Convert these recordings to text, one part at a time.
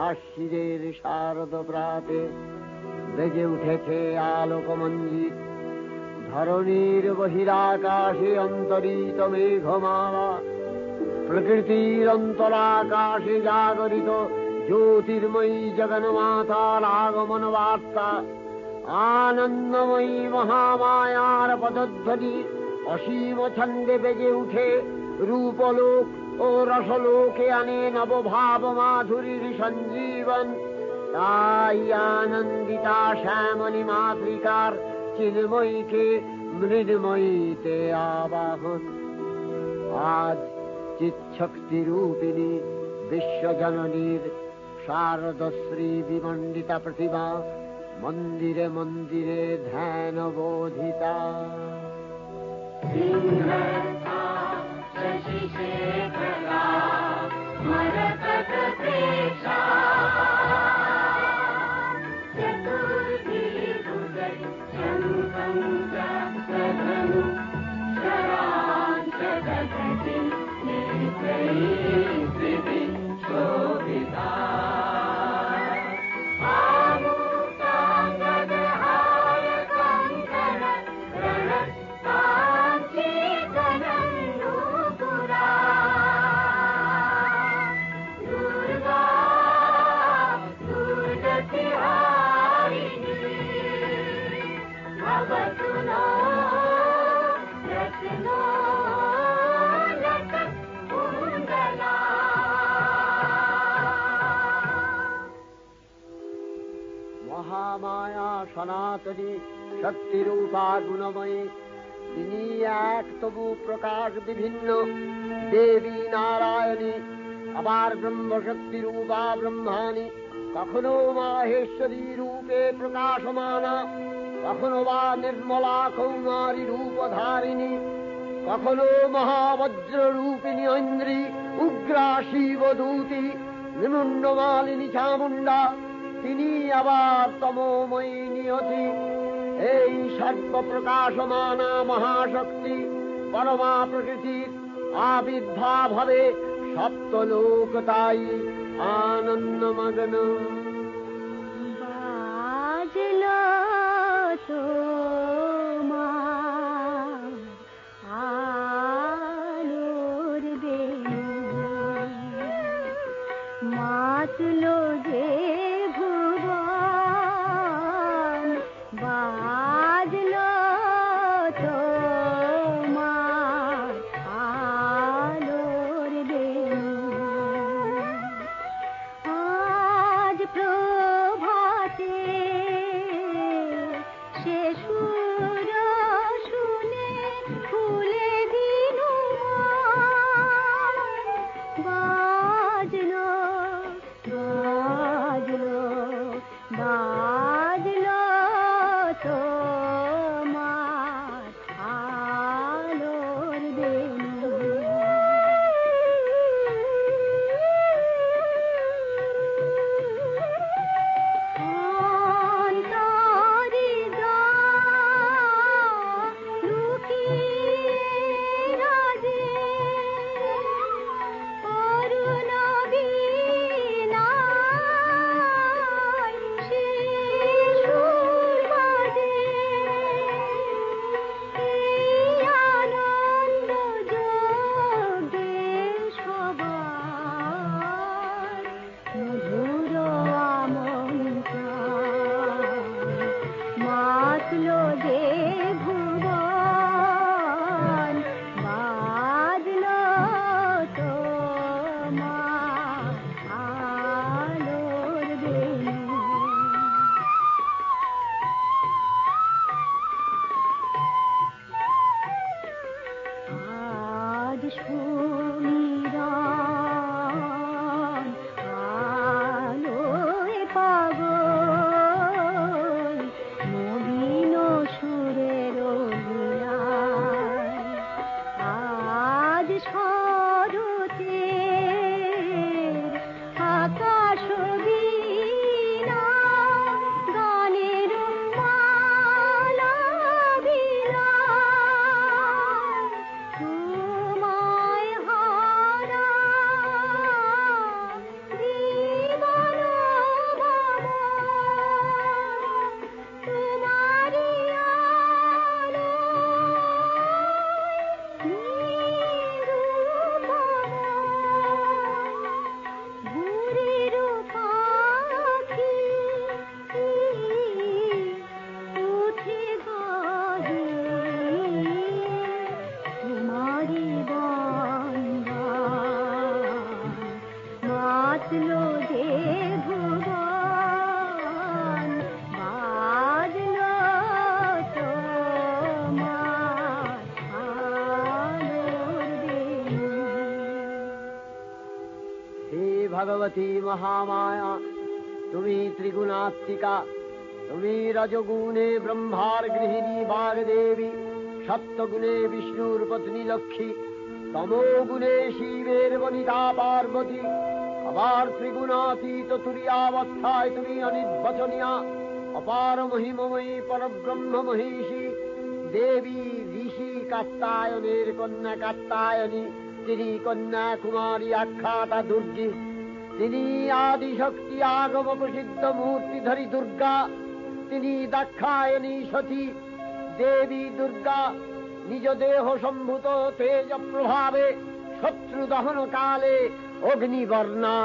আশ্বিনের শারদ প্রাতে বেজে উঠেছে আলোকমঞ্জিত, ধরণীর বহিরাকাশে অন্তরিত মেঘমালা, প্রকৃতির অন্তরাকাশে জাগরিত জ্যোতির্ময়ী জগন্মাতার আগমন বার্তা, আনন্দময়ী মহামায়ার পদধ্বনি অসীম ছন্দে বেজে উঠে রূপলোক ও রসলোকে আনে নবভাব মাধুরীর সঞ্জীবন। তাই আনন্দিতা শ্যামলী মাতৃকার চিন্ময়ীকে মৃন্ময়ীতে আবাহন। আজ চিৎশক্তি রূপিণী বিশ্বজননীর শারদশ্রী বিমণ্ডিতা প্রতিমা মন্দিরে মন্দিরে ধ্যান বোধিতা। মহামায়া সনাতনী শক্তিরূপা গুণময়ী, তিনি এক তবু প্রকাশ বিভিন্ন দেবী নারায়ণী, আবার ব্রহ্মশক্তি রূপা ব্রহ্মাণী, কখনো মাহেশ্বরী রূপে প্রকাশমানা, কখনো বা নির্মলা কৌমারী রূপধারিণী, কখনো মহাবজ্র রূপিণী ঐন্দ্রী, উগ্রা শিবদূতি, নিমুণ্ডমালিনী চামুণ্ডা, তিনি আবার তমোময়ী নিয়তি। এই সর্বপ্রকাশমানা মহাশক্তি পরমা প্রকৃতির আবির্ভাব হবে সপ্তলোক, তাই আনন্দমগ্ন। বাজলো তোমার আলোর বেণু, মাতলো যে ভুবন, বাজলো তোমার আলোর বেণু। আজ ভগবতী মহামায়া, তুমি ত্রিগুণাত্মিকা, তুমি রজগুণে ব্রহ্মার গৃহিণী বাগদেবী, সত্যগুণে বিষ্ণুর পত্নী লক্ষ্মী, তমোগুণে শিবের বনিতা পার্বতী, আবার ত্রিগুণাতীত তুরীয়াবস্থায় তুমি অনির্বচনীয়া, অপার মহিমময়ী পরব্রহ্ম মহিষী দেবী, ঋষি কাত্তায়নের কন্যা কাত্তায়নী, তিনি কন্যা কুমারী আখ্যাতা দুর্গী, তিনি আদিশক্তি আগম প্রসিদ্ধ মূর্তিধরী দুর্গা, তিনি দাক্ষায়ণী সতী দেবী দুর্গা, নিজ দেহ সম্ভূত তেজ প্রভাবে শত্রু দহন কালে অগ্নিবর্ণা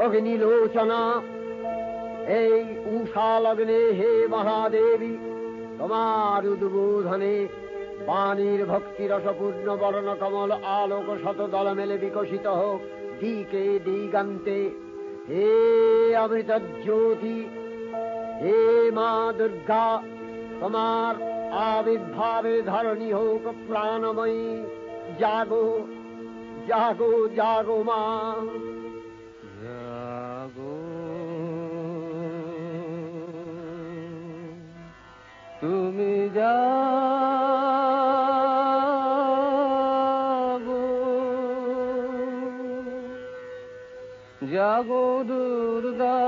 অগ্নিলোচনা। এই উষা লগ্নে হে মহাদেবী, তোমার উদ্বোধনে বাণীর ভক্তি রসপূর্ণ বর্ণ কমল আলোক শত দল মেলে বিকশিত হোক দিকে দিগান্তে। হে অমৃত জ্যোতি, হে মা দুর্গা, তোমার আবির্ভাবে ধরণী হোক প্রাণময়ী। জাগো জাগো জাগো মা, জাগো তুমি জাগো, জাগো দুর্গা,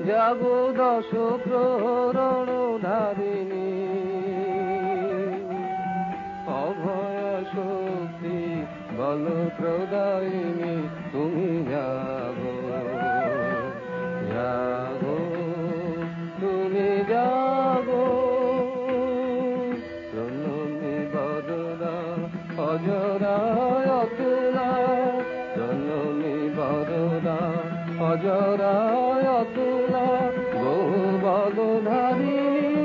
জাগো দশ প্রহরণ ধারিণী, অভয় শক্তি বল প্রদায়িনী, তুমি জাগো জাগো, তুমি জাগো। জননী বরদা অজরায় অতুলা, জননী বরদা অজরায় অতুলা, বহু বলধারিণী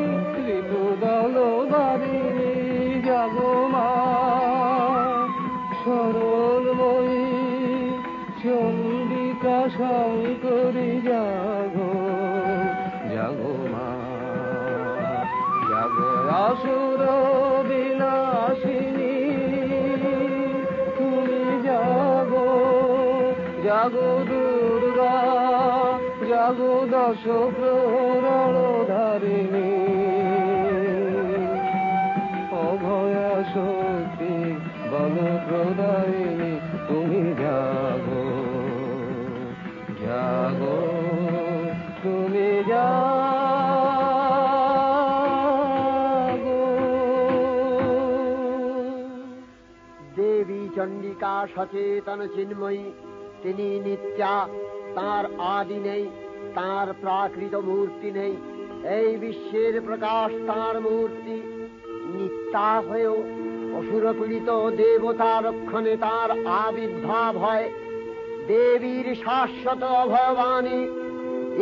ঋতু দলধারিণী, জাগো মা সরলময়ী চন্ডিকা শঙ্করী, জাগো জাগো মা, জাগো আসুর বিনাশিনী, তুমি জাগো জাগো দুর্গা, জাগো দশ প্রহরণ ধারিণী, অভয় শক্তি বল প্রদায়িনী, তুমি জাগো জাগো, তুমি জাগো। দেবী চণ্ডিকা সচেতন চিন্ময়ী, তিনি নিত্যা, তার আদি নেই, তার প্রাকৃত মূর্তি নেই। এই বিশ্বের প্রকাশ তার মূর্তি, নিত্যা হয়েও অসুরপীড়িত দেবতা রক্ষণে তার আবির্ভাব হয়। দেবীর শাশ্বত অভয়বাণী,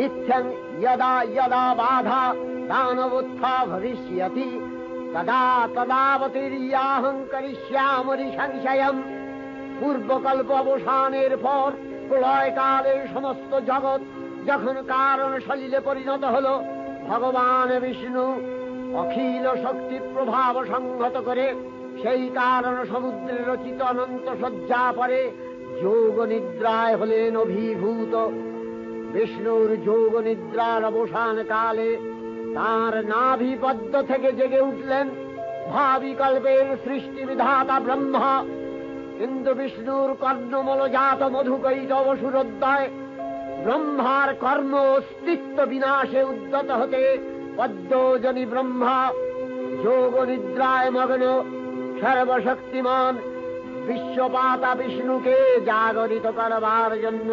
ইচ্ছং যদা যদা বাধা দানবোত্থা ভবিষ্যতি, তদা তদাবতীর্যাহং করিষ্যামি সংশয়ম। পূর্বকল্প অবসানের পর প্রলয়কালে সমস্ত জগৎ যখন কারণ সলিলে পরিণত হল, ভগবান বিষ্ণু অখিল শক্তি প্রভাব সংহত করে সেই কারণ সমুদ্রে রচিত অনন্ত শয্যা পরে যোগ নিদ্রায় হলেন অভিভূত। বিষ্ণুর যোগ নিদ্রার অবসান কালে তাঁর নাভিপদ্ম থেকে জেগে উঠলেন ভাবিকল্পের সৃষ্টি বিধাতা ব্রহ্মা। কিন্তু বিষ্ণুর কর্ণমলজাত মধুকৈটব সুরোদয় ব্রহ্মার কর্ম অস্তিত্ব বিনাশে উদ্যত হতে পদ্মজনী ব্রহ্মা যোগ নিদ্রায় মগ্ন সর্বশক্তিমান বিশ্বপাতা বিষ্ণুকে জাগরিত করবার জন্য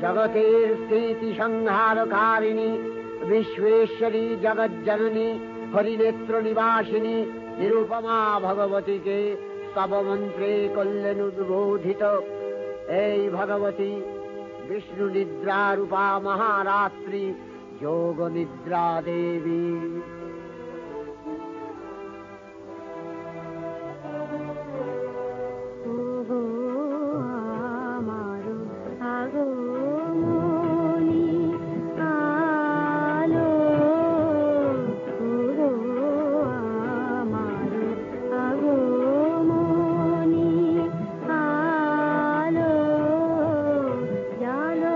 জগতের স্থিতি সংহারকারিণী বিশ্বেশ্বরী জগজ্জননী হরিনেত্র নিবাসিনী নিরুপমা ভগবতীকে স্তবমন্ত্রে করলেন উদ্বোধিত। এই ভগবতী বিষ্ণু নিদ্রা রূপা মহারাত্রি যোগ নিদ্রা দেবী। জালো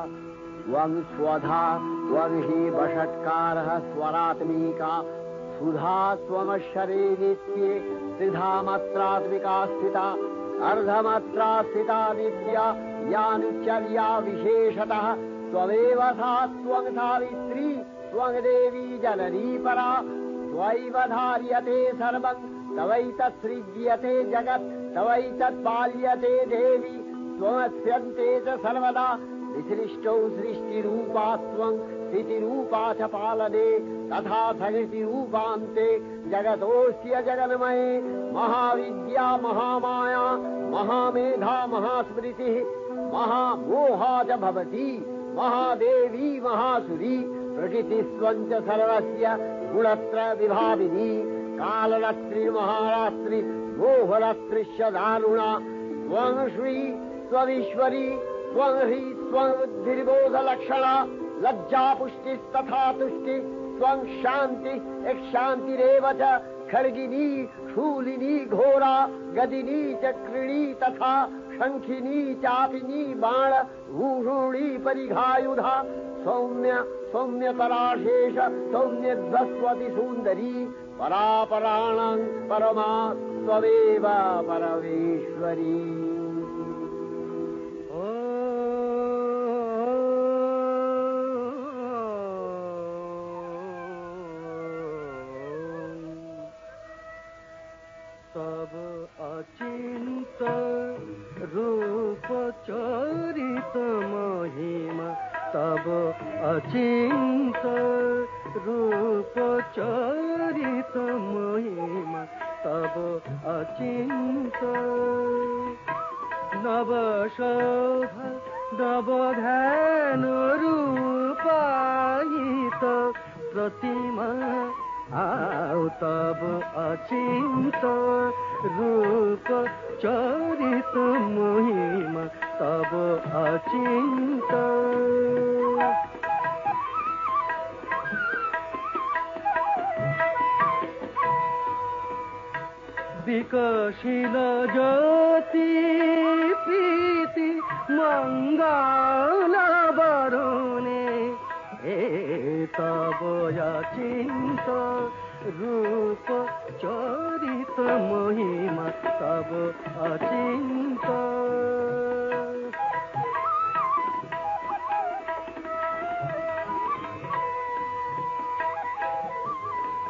त्वं स्वधा त्वं हि वषट्कारः स्वरात्मिका सुधा त्वमक्षरे नित्ये त्रिधा मात्रात्मिका स्थिता अर्धमात्रा स्थिता नित्या यानुचर्या विशेषतः त्वमेव सा त्वं सावित्री त्वं देवी जननी परा त्वैव धार्यते सर्वं तवैतत्सृज्यते जगत् तवैतत्पाल्यते देवी त्वमस्यन्ते च सर्वदा विसृष्टौ सृष्टिरूपा त्वं स्थितिरूपा च पालने तथा सृष्टिरूपान्ते जगतोऽस्य जगन्मये महाविद्या महामाया महामेधा महास्मृतिः महामोहा च भवति महादेवी महासुरी प्रकृतिस्त्वं च सर्वस्य गुणत्रय विभाविनी कालरात्रि महारात्रि मोहरात्रिश्च दारुणा त्वं श्री त्वमीश्वरी त्वं ह्री त्वं बुद्धिर्बोधलक्षणा लज्जा पुष्टिस्तथा तुष्टि त्वं शान्ति शान्तिरेव च खड्गिनी शूलिनी घोरा गदिनी चक्रिणी तथा शङ्खिनी चापिनी बाण भूषुणी परिघायुधा सौम्य सौम्यतराशेष सौम्यध्वस्वति सुन्दरी परापराणां परमा त्वमेव परमेश्वरी। तब अचिंत रूप चरित महिमा तब अचिंत रूप चरित महिमा तब अचिंत नव शोभा नव ध्यान रूपायित प्रतिमा आओ तब अचिंत रूप चरित महिमा तब अचिंत विकसिल ज्योति प्रीति मंगल बरुणे तब अचिंत रूप चरित महिमा तब अचिंत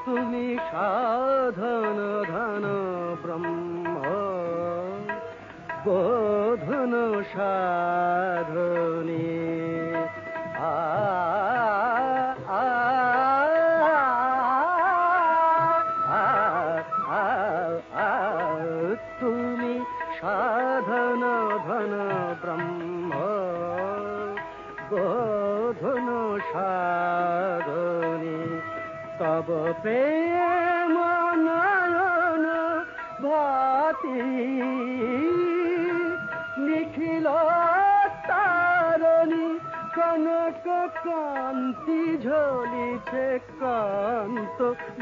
तुमी साधन धन ब्रह्म बोधन साधने तुमी साधन धन ब्रह्म बोधन साधने तब प्रेम नयन भाति निखिल तारणी कनक कांति झलिছে कांत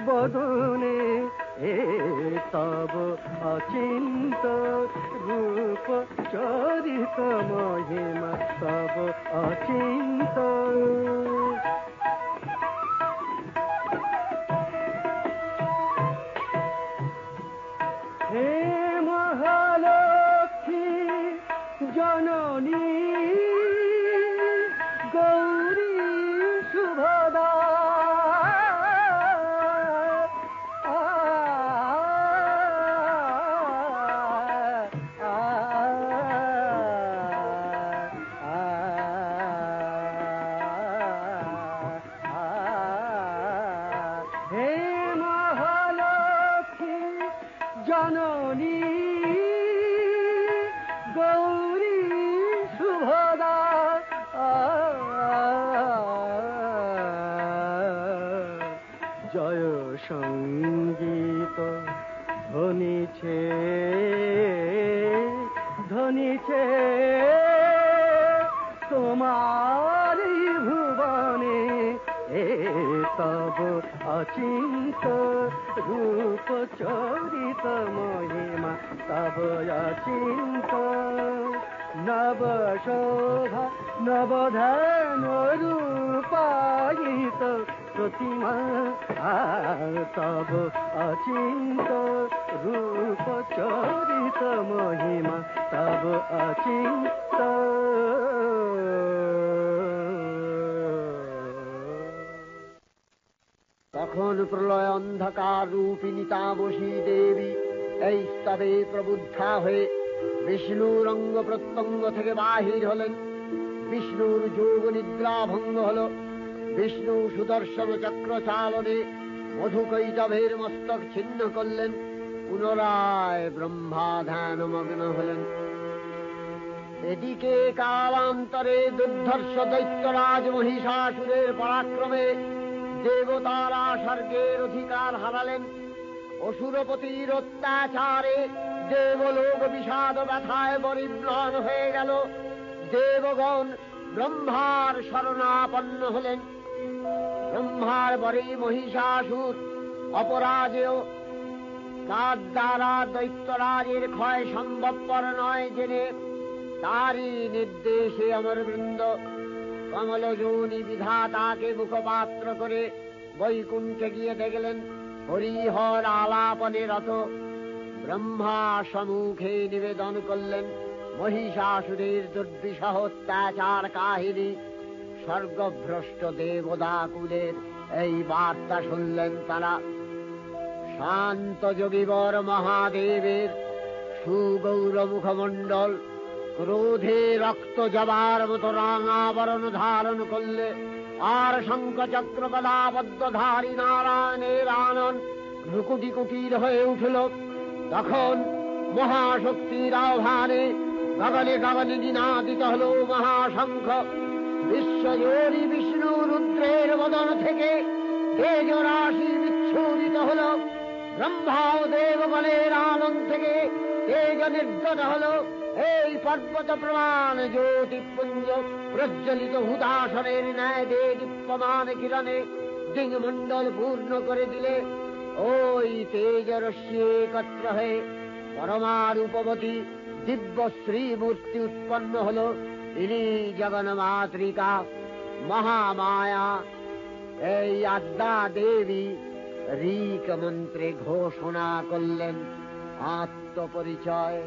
बदने तब अचिंत रूप चरित महिमा तब अचिंत हे महालक्ष्मी जननी गौरी शुभदा हे महालक्ष्मी जननी गौरी शुभदा जय संगीत ध्वनिছে ধ্বনিছে তোমারি ভুবনে तब अचिंत रूप चरित महिमा तब अचिंत নবশোভা নবধান রূপায়িত প্রতিমা তব অচিন্ত রূপ চরিত মহিমা তব অচিন্ত তখন প্রলয় অন্ধকার রূপিণী তামসী দেবী এই স্তবে প্রবুদ্ধা হয়ে বিষ্ণুর অঙ্গ প্রত্যঙ্গ থেকে বাহির হলেন। বিষ্ণুর যোগ নিদ্রা ভঙ্গ হল। বিষ্ণু সুদর্শন চক্র চালনে মধুকৈটভের মস্তক ছিন্ন করলেন। পুনরায় ব্রহ্মা ধ্যানমগ্ন হলেন। এদিকে কালান্তরে দুর্ধর্ষ দৈত্যরাজ মহিষাসুরের পরাক্রমে দেবতারা স্বর্গের অধিকার হারালেন। অসুরপতির অত্যাচারে দেবলোক বিষাদ ব্যথায় পরিম্লান হয়ে গেল। দেবগণ ব্রহ্মার শরণাপন্ন হলেন। ব্রহ্মার পরে মহিষাসুর অপরাজেয়, তার দ্বারা দৈত্যরাজের ক্ষয় সম্ভবপর নয় জেনে তারই নির্দেশে অমরবৃন্দ কমলযোনি বিধাতাকে মুখপাত্র করে বৈকুণ্ঠে গিয়ে দেখলেন হরিহর আলাপনে রত। ব্রহ্মা সম্মুখে নিবেদন করলেন মহিষাসুরের দুর্বিষহ অত্যাচার কাহিনী। স্বর্গভ্রষ্ট দেবদাকুলের এই বার্তা শুনলেন তারা। শান্ত যোগীবর মহাদেবের সুগৌর মুখমণ্ডল ক্রোধে রক্ত জবার মতো রাঙাবরণ ধারণ করলে, আর শঙ্খ চক্র গদাবদ্ধধারী নারায়ণের আনন রুকুটি কুটির হয়ে উঠল। তখন মহাশক্তির আহ্বানে গগনে গগনে নিনাদিত হল মহাশঙ্খ। বিশ্বজোরী বিষ্ণু রুদ্রের বদন থেকে তেজ রাশি বিচ্ছুরিত হল। ব্রহ্মা ও দেবগণের আনন থেকে তেজ নির্গত হল। এই পর্বত প্রমাণ জ্যোতিপুঞ্জ প্রজ্বলিত হুতাসনের ন্যায় দীপ্যমান কিরণে দিংমণ্ডল পূর্ণ করে দিলে ওই তেজরশ্মি একত্র হয়ে পরমারূপবতী দিব্য শ্রীমূর্তি উৎপন্ন হল। ইনি জগন্মাতৃকা মহামায়া। এই আদ্যা দেবী ঋক মন্ত্রে ঘোষণা করলেন আত্মপরিচয়।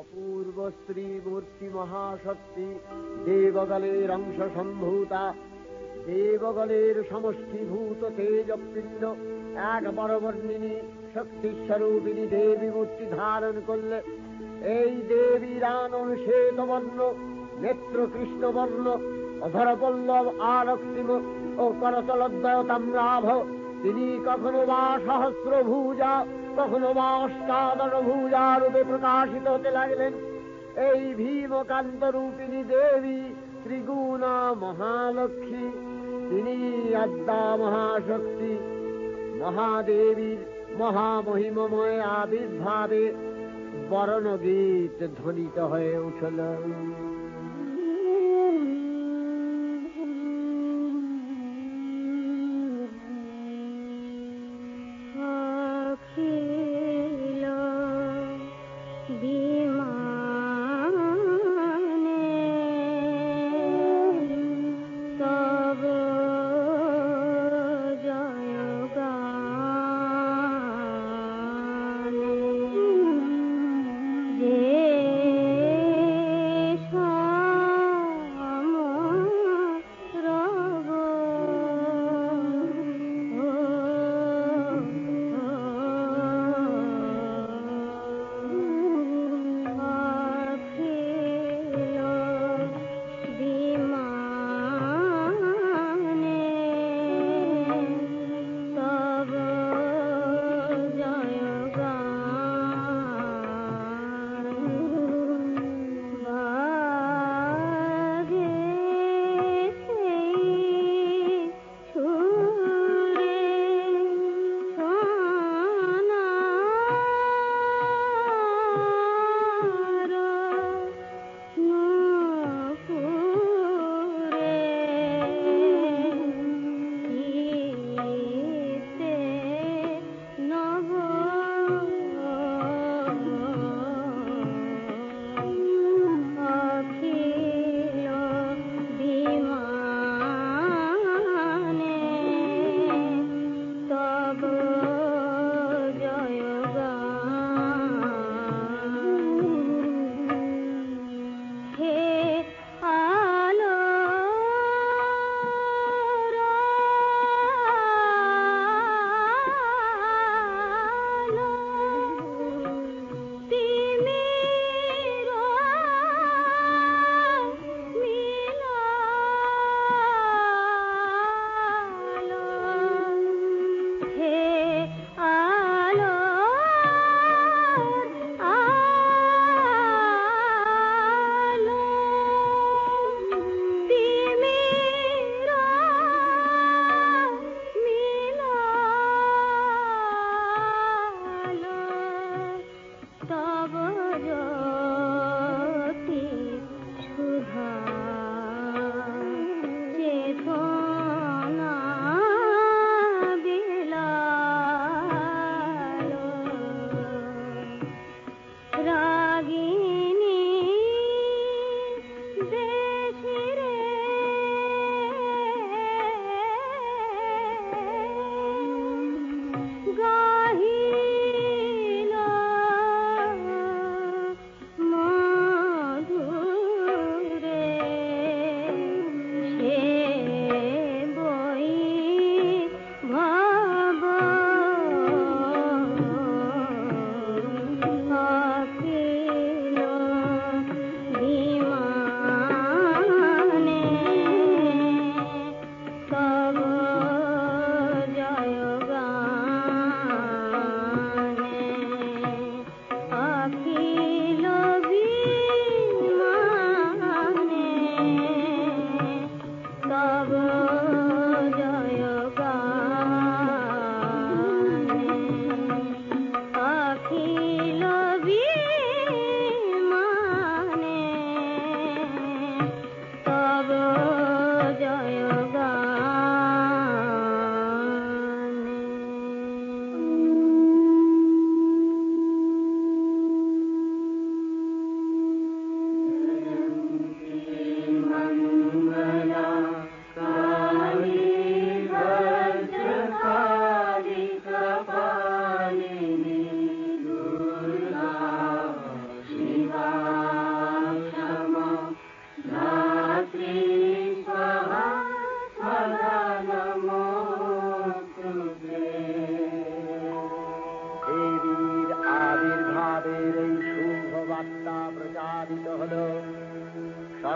অপূর্ব স্ত্রী মূর্তি মহাশক্তি, দেবগলের অংশ সম্ভূতা, দেবগলের সমষ্টিভূত তেজপিণ্ড এক বরবর্ণিনী শক্তিস্বরূপিণী দেবী মূর্তি ধারণ করলে এই দেবীর আনন শ্বেতবর্ণ, নেত্র কৃষ্ণবর্ণ, অধরপল্লব আরক্তিম ও করতলদ্বয় তাম্রাভ। তিনি কখনো বা সহস্রভুজা, কখনো বা অষ্টাদশভুজা রূপে প্রকাশিত হতে লাগলেন। এই ভীমকান্ত রূপিণী দেবী ত্রিগুণা মহালক্ষ্মী, তিনি আদ্যা মহাশক্তি। মহাদেবীর মহামহিমময় আবির্ভাবে বরণগীত ধ্বনিত হয়ে উঠল।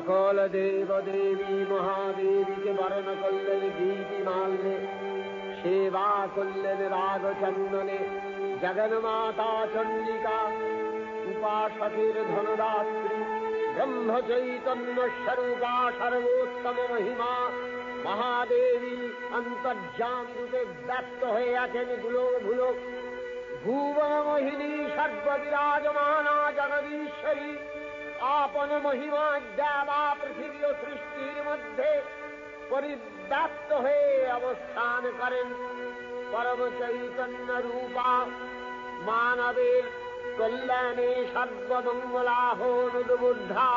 সকল দেব দেবী মহাদেবীকে বরণ করলেন গীতি মাল্যে, সেবা করলেন রাগ চন্দনে। জগন্মাতা চণ্ডিকা উপাসকের ধনদাত্রী, ব্রহ্ম চৈতন্য স্বরূপা সর্বোত্তম মহিমা মহাদেবী অন্তর্যামী রূপে ব্যক্ত হয়ে আছেন গুলো ভুবন মোহিনী সর্ববিরাজমানা জগদীশ্বরী আপন মহিমা দেবা পৃথিবী ও সৃষ্টির মধ্যে পরিব্যাপ্ত হয়ে অবস্থান করেন। পরম চৈতন্য রূপা মানবের কল্যাণে সর্বমঙ্গলাহনুদ্বুদ্ধা।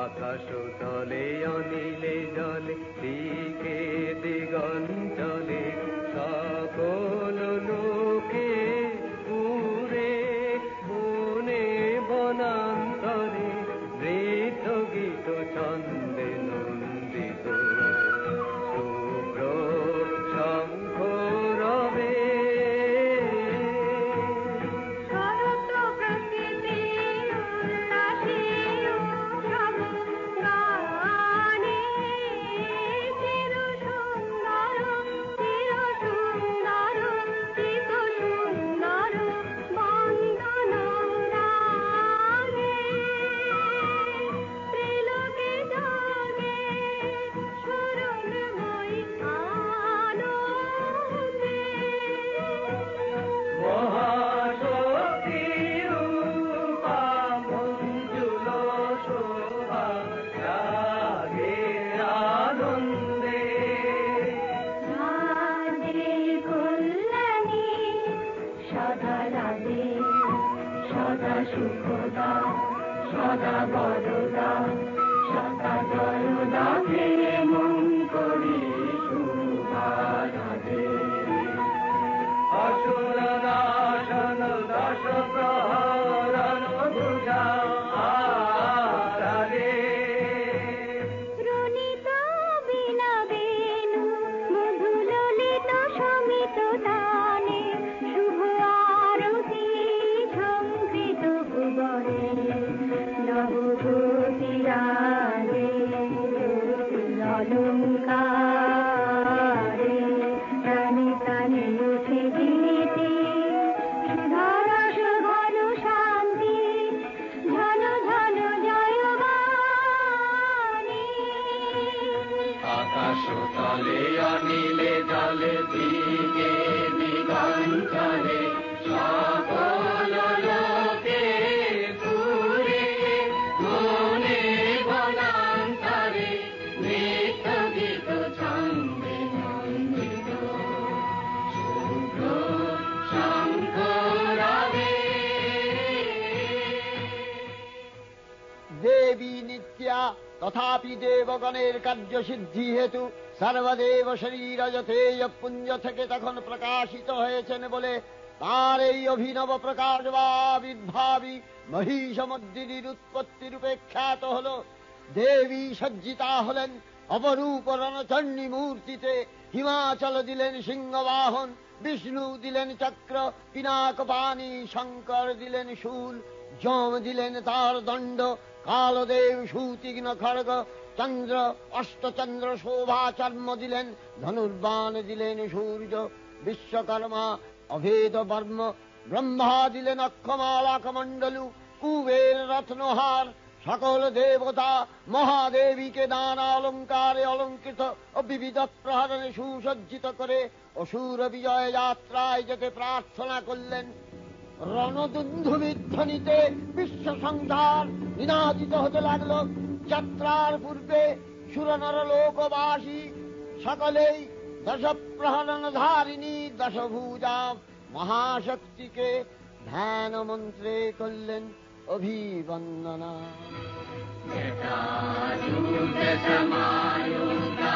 আকাশ তলে অনিলে জলে দিকে দিগঞ্চলে সকল লোকে পুরে বনে বনান্তরে বৃদ্ধ গীত ছন্দে নন্দিত শুভ্র শঙ্খ রবে। সুখদা সদা বরদা সদা জয়দা ফিরে মন করি শুভারাধে। অসুর নাশন দশ প্রহরণ ভুজা আরাধে। রুনিত বিনা বেণু মধুললিত সমিত তানে শুভ আরতি ঝঙ্কৃত ভুবনে নবভূতিরাগে অলঙ্কারে প্রাণে প্রাণে উঠে গীতি সুধারস ঘন শান্তি ঘন ঘন জয়বাণী। আকাশ তলে অনিলে জলে দিকে দিগঞ্চলে সকল লোকে পুরে বনে বনান্তরে নৃত্য গীত ছন্দে নন্দিত শুভ্র শঙ্খ রবে। দেবী নিত্যা তথাপি দেবগণের কার্যসিদ্ধি হেতু সর্বদেব শরীর যথেয় পুঞ্জ থেকে তখন প্রকাশিত হয়েছেন বলে তার এই অভিনব প্রকাশ বা আবির্ভাবী মহিষমর্দিনীর উৎপত্তি রূপে খ্যাত হল। দেবী সজ্জিতা হলেন অপরূপ রণচণ্ডী মূর্তিতে। হিমাচল দিলেন সিংহবাহন, বিষ্ণু দিলেন চক্র পিনাক পানি, শঙ্কর দিলেন শূল, যম দিলেন তার দণ্ড, কালদেব সুতীক্ষ্ণ খড়গ, চন্দ্র অষ্টচন্দ্র শোভা চর্ম দিলেন, ধনুর্বাণ দিলেন সূর্য, বিশ্বকর্মা অভেদ বর্ম, ব্রহ্মা দিলেন অক্ষমালা কমণ্ডলু, কুবের রত্নহার। সকল দেবতা মহাদেবীকে নানা অলঙ্কারে অলঙ্কৃত ও বিবিধ প্রহরণে সুসজ্জিত করে অসুর বিজয় যাত্রায় যেতে প্রার্থনা করলেন। রণদুন্ধুবিধ্বনিতে বিশ্ব সংসার নিনাদিত হতে লাগল। যাত্রার পূর্বে সুরনর লোকবাসী সকলেই দশ প্রহরণ ধারিণী দশভুজা মহাশক্তিকে ধ্যান মন্ত্রে করলেন অভিবন্দনা। সমায়ুক্তা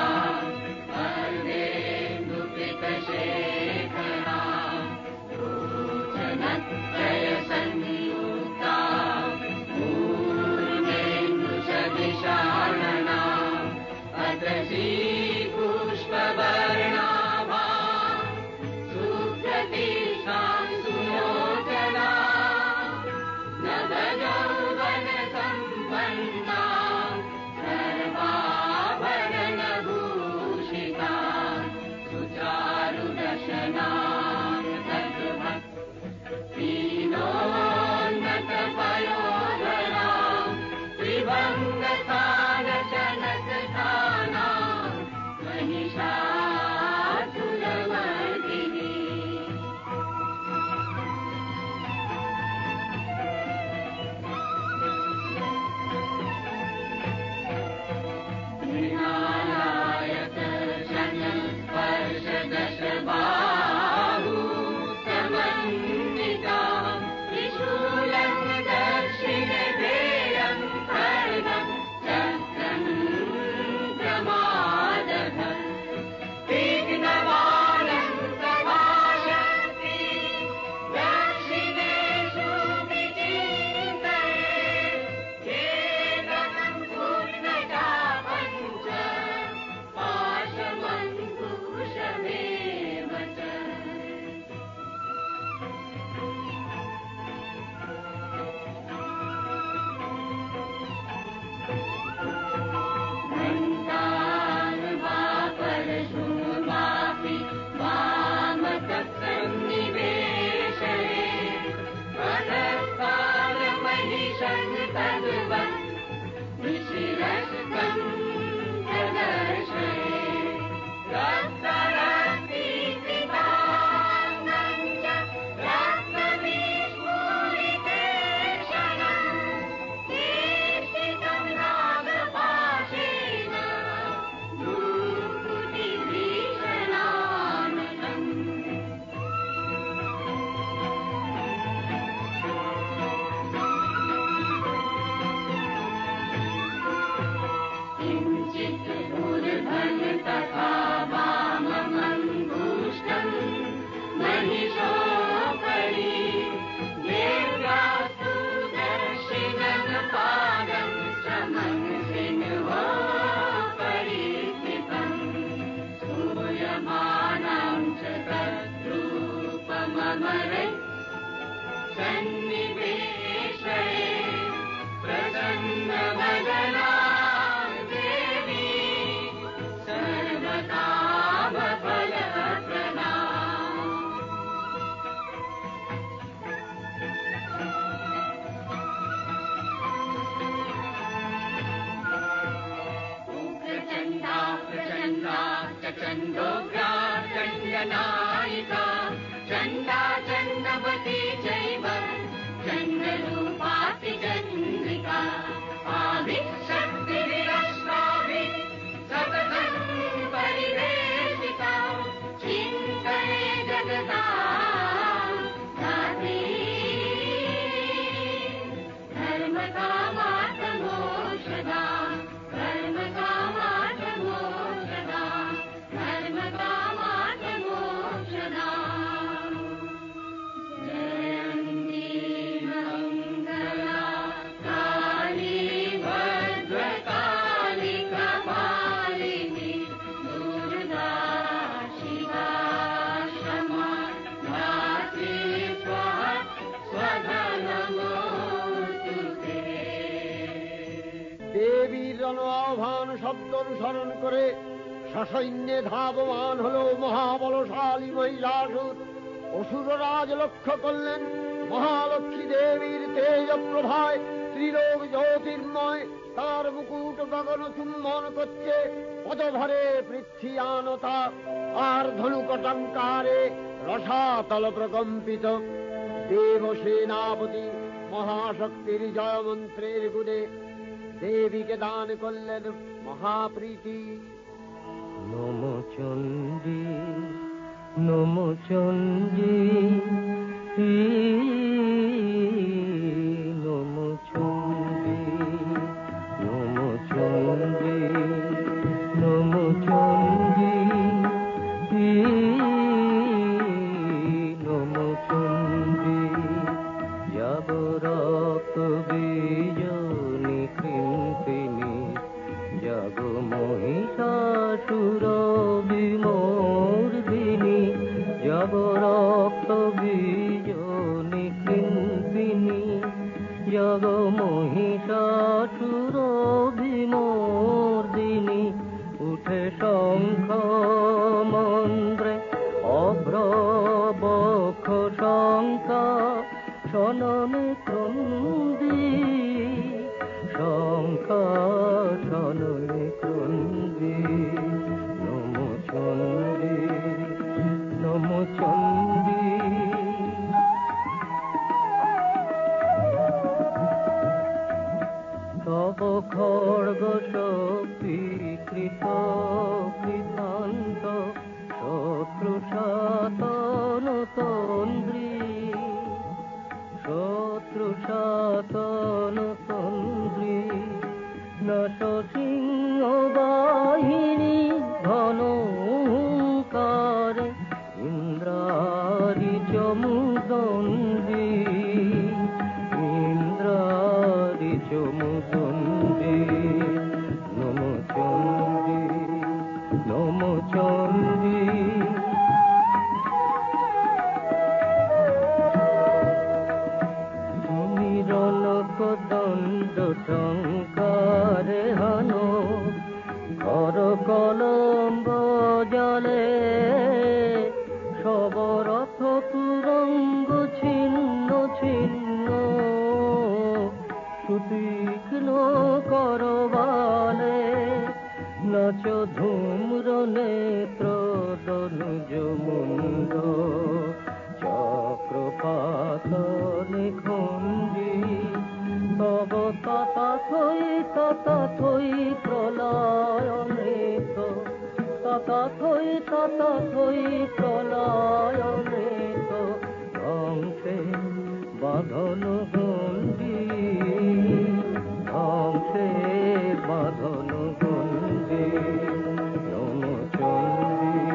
चण्डोग्रा चण्डनायिका चण्डा चण्डवती चैव चण्डरूपाति चन्द्रिका आविशक्तिविरश्वाभिः सततं परिवेशिता चिन्तये जगतां दात्री धर्मकामार्थमोक्षदा धर्मकामार्थमोक्षदा धर्मकामार्थमोक्षदा जयन्ती मङ्गला काली भद्रकाली कपालिनी दुर्गा शिवा क्षमा धात्री स्वाहा स्वधा नमोस्तुते। দেবীর জন আহ্বান শব্দ অনুসরণ করে সসৈন্যে ধাবমান হল মহাবলশালী মহিষাসুর। অসুররাজ লক্ষ্য করলেন মহালক্ষ্মী দেবীর তেজ প্রভায় ত্রিলোক জ্যোতির্ময়, তার মুকুট গগন চুম্বন করছে, পদভরে পৃথ্বীয়ানতা আর ধনুকটঙ্কারে রসাতল প্রকম্পিত। দেব সেনাপতি মহাশক্তির জয়মন্ত্রের গুণে দেবীকে দান করলেন মহাপ্রীতি। নমো চণ্ডী নমো চণ্ডী নমো চণ্ডী নমো চণ্ডী নমো চণ্ডী নমো চণ্ডী যাব রক্ত বীজনি কৃন্তিনি যাব মহিষাসুর বিমর্দিনী যাব রক্ত বীজনি কৃন্তিনি যাব মহিষাসুর বিমর্দিনী উঠে শঙ্খ মন্দ্রে অভ্রবক্ষ শঙ্কা শননে ক্রন্দী শঙ্কা শননে ক্রন্দী। নমো চণ্ডী নমো চণ্ডী তব খড়গ শক্তিকৃত কৃতান্ত শত্রু সাতন তন্দ্রী শত্রু সাতন তন্দ্রী নশ সিংহ বাহিনী ধনকারে ইন্দ্রারি চমুদণ্ডী ইন্দ্রারি চমুদণ্ডী। নমো চণ্ডী নমো চণ্ডী মিরণ কদণ্ড টঙ্কারে হানো কর কলম্ব জলে সবরথ তুরঙ্গ ছিন্ন ছিন্ন সুতীক্ষ্ণ করবালে নাচ ধূম্র নেত্র দনুজ মুন্ড চক্রপাত নিখণ্ডী তব তথাথই প্রলয়নেত তথাথই প্রলয়নেত ধ্বংসে বাঁধন গণ্ডী ধ্বংসে বাঁধন গণ্ডী। নমো চণ্ডী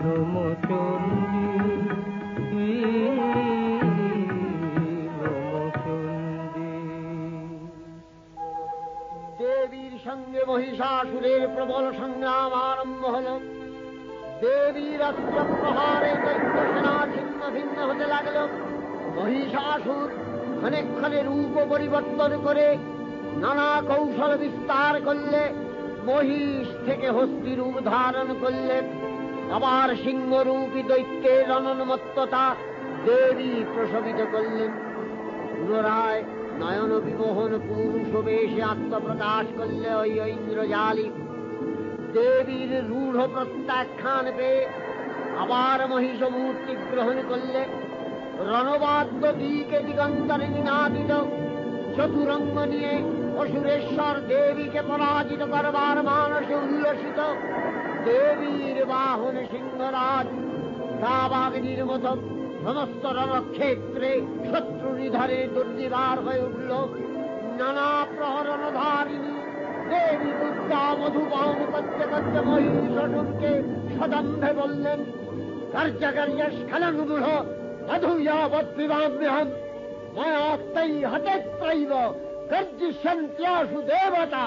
নমো চণ্ডী নমো চণ্ডী। দেবীর সঙ্গে মহিষাসুরের প্রবল সংগ্রাম আরম্ভ হল। দেবীর অস্ত্র প্রহারে দৈত্য সেনা ছিন্ন ভিন্ন হতে লাগল। মহিষাসুর ক্ষণে রূপ পরিবর্তন করে নানা কৌশল বিস্তার করলে, মহিষ থেকে হস্তি রূপ ধারণ করলে, আবার সিংহরূপী দৈত্যের অনন্মত্ততা দেবী প্রসবিত করলেন। পুনরায় নয়ন বিমোহন পুরুষ বেশে আত্মপ্রকাশ করলে ওই ইন্দ্রজালী। দেবীর রূঢ় প্রত্যাখ্যান পেয়ে আবার মহিষ মূর্তি গ্রহণ করলে রণবাদ্য দিকে দিগন্তরে নিনাদিত চতুরঙ্গ নিয়ে অসুরেশ্বর দেবীকে পরাজিত করবার মানসে উল্লসিত। দেবীর বাহন সিংহরাজ দাবাগ্নির মতো সমস্ত রণক্ষেত্রে শত্রু নিধারে দুর্নিবার হয়ে উঠল। নানা প্রহরণধারিণী দেবী দুর্গা মধুপান করতে করতে মহিষাসুরকে সদম্ভে বললেন, কার্যকার্য স্খলনমূঢ় মধুয়াবদ্বিবাম্যহম মায়াত্তৈ হতেত্রৈব গর্জিষ্যন্ত্যাসু দেবতা।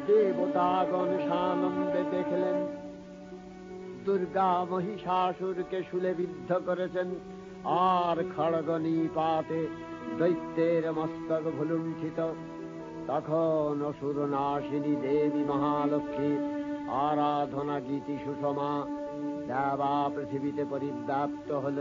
দেবতাগণ সানন্দে দেখলেন দুর্গা মহিষাসুরকে শূলে বিদ্ধ করেছেন, আর খড়গ নিপাতে দৈত্যের মস্তক ভুলুণ্ঠিত। তখন অসুরনাশিনী দেবী মহালক্ষ্মী আরাধনা গীতি সুষমা দেবা পৃথিবীতে পরিব্যাপ্ত হল।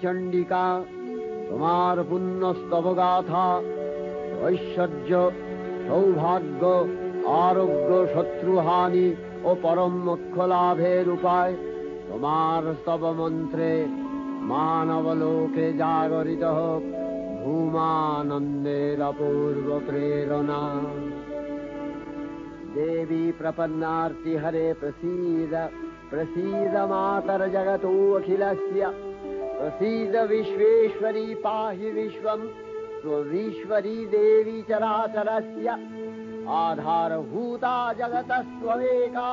চণ্ডিকা, তোমার পুণ্য স্তবগাথা ঐশ্বর্য, সৌভাগ্য, আরোগ্য, শত্রুহানি ও পরম মোক্ষ লাভের উপায় তোমার স্তব মন্ত্রে মানবলোকে জাগরিত হোক ভূমানন্দের অপূর্ব প্রেরণা। দেবী প্রপন্নার্তি হরে প্রসীদ प्रसीद मातर्जगतो अखिलस्य प्रसीद विश्वेश्वरी पाहि विश्वम् त्वमीश्वरी देवी चराचरस्य आधारभूता जगतस्त्वमेका